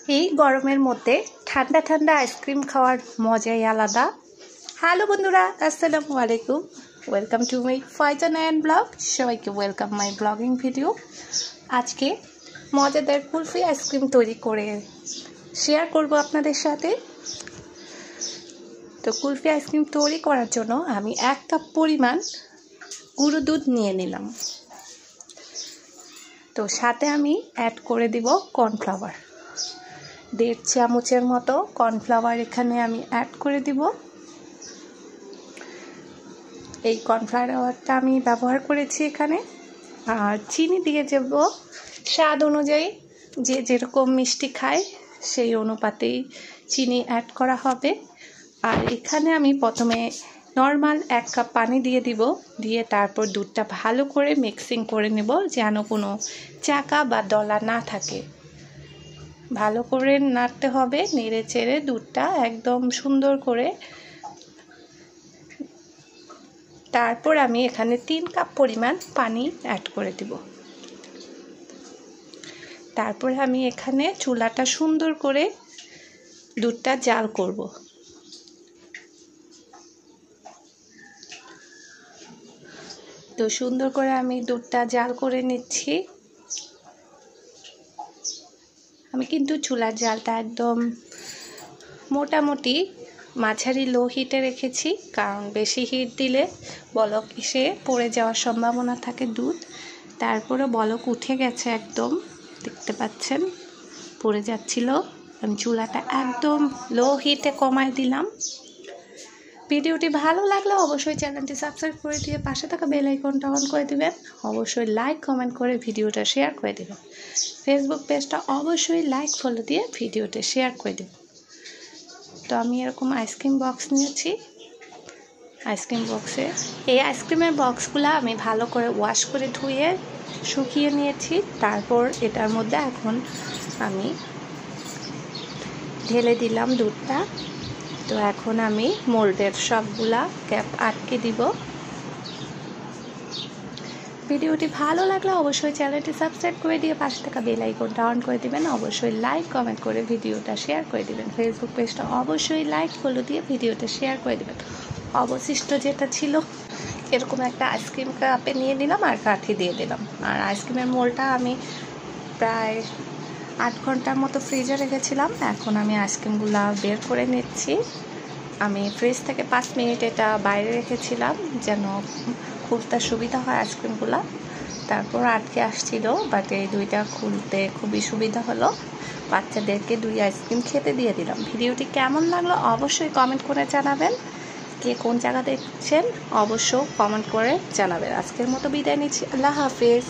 এই গরমের মধ্যে ঠান্ডা ঠান্ডা আইসক্রিম খাওয়ার মজাই আলাদা। হ্যালো বন্ধুরা, আসসালামু আলাইকুম। Welcome to my Faizan and blog. সবাইকে ওয়েলকাম মাই ব্লগিং ভিডিও। আজকে মজাদার কুলফি আইসক্রিম তৈরি করে শেয়ার করব আপনাদের সাথে। তো কুলফি আইসক্রিম তৈরি করার জন্য আমি 1 কাপ পরিমাণ গুঁড়ো দুধ নিয়ে নিলাম। তো সাথে আমি অ্যাড করে দিব কর্নফ্লাওয়ার। 1.5 চামচের মতো কর্নফ্লাওয়ার এখানে আমি অ্যাড করে দিব। এই কর্নফ্লাওয়ারটা আমি ব্যবহার করেছি এখানে। আর চিনি দিয়ে দেব স্বাদ অনুযায়ী, যে যেরকম মিষ্টি খায় সেই অনুপাতেই চিনি অ্যাড করা হবে। আর এখানে আমি প্রথমে নর্মাল 1 কাপ পানি দিয়ে দিব, দিয়ে তারপর দুধটা ভালো করে মিক্সিং করে নেব, যেন কোনো চাকা বা দলা না থাকে। ভালো করে নাড়তে হবে, নেড়ে চেড়ে দুধটা একদম সুন্দর করে। তারপর আমি এখানে 3 কাপ পরিমাণ পানি অ্যাড করে দিব। তারপর আমি এখানে চুলাটা সুন্দর করে দুধটা জাল করব। তো সুন্দর করে আমি দুধটা জাল করে নিচ্ছি। আমি কিন্তু চুলার জালটা একদম মোটামুটি মাঝারি লো হিটে রেখেছি, কারণ বেশি হিট দিলে বলক এসে পড়ে যাওয়ার সম্ভাবনা থাকে দুধ। তারপরে বলক উঠে গেছে, একদম দেখতে পাচ্ছেন পড়ে যাচ্ছিল। আমি চুলাটা একদম লো হিটে কমায় দিলাম। ভিডিওটি ভালো লাগলে অবশ্যই চ্যানেলটি সাবস্ক্রাইব করে দিয়ে পাশে থাকা বেল আইকনটা অন করে দিবেন। অবশ্যই লাইক কমেন্ট করে ভিডিওটা শেয়ার করে দেবেন। ফেসবুক পেজটা অবশ্যই লাইক ফলো দিয়ে ভিডিওটা শেয়ার করে দেবেন। তো আমি এরকম আইসক্রিম বক্স নিয়েছি। আইসক্রিম বক্সে এই আইসক্রিমের বক্সগুলো আমি ভালো করে ওয়াশ করে ধুয়ে শুকিয়ে নিয়েছি। তারপর এটার মধ্যে এখন আমি ঢেলে দিলাম দুধটা। তো এখন আমি মোল্ডের সবগুলা ক্যাপ আটকে দিব। ভিডিওটি ভালো লাগলে অবশ্যই চ্যানেলটি সাবস্ক্রাইব করে দিয়ে পাশে থাকা বেল আইকনটা অন করে দিবেন। অবশ্যই লাইক কমেন্ট করে ভিডিওটা শেয়ার করে দিবেন। ফেসবুক পেজটা অবশ্যই লাইক ফলো দিয়ে ভিডিওটা শেয়ার করে দিবেন। অবশিষ্ট যেটা ছিল এরকম একটা আইসক্রিম কাপে নিয়ে নিলাম আর কাঠি দিয়ে দিলাম। আর আইসক্রিমের মোলটা আমি প্রায় 8 ঘন্টার মতো ফ্রিজে রেখেছিলাম। এখন আমি আইসক্রিমগুলো বের করে নিচ্ছি। আমি ফ্রিজ থেকে 5 মিনিট এটা বাইরে রেখেছিলাম, যেন খুলতে সুবিধা হয় আইসক্রিমগুলো। তারপর আটকে আসছিল, বাট এই দুইটা খুলতে খুবই সুবিধা হলো। বাচ্চাদেরকে 2 আইসক্রিম খেতে দিয়ে দিলাম। ভিডিওটি কেমন লাগলো অবশ্যই কমেন্ট করে জানাবেন। কে কোন জায়গা দেখছেন অবশ্যই কমেন্ট করে জানাবেন। আজকের মতো বিদায় নিচ্ছি। আল্লাহ হাফেজ।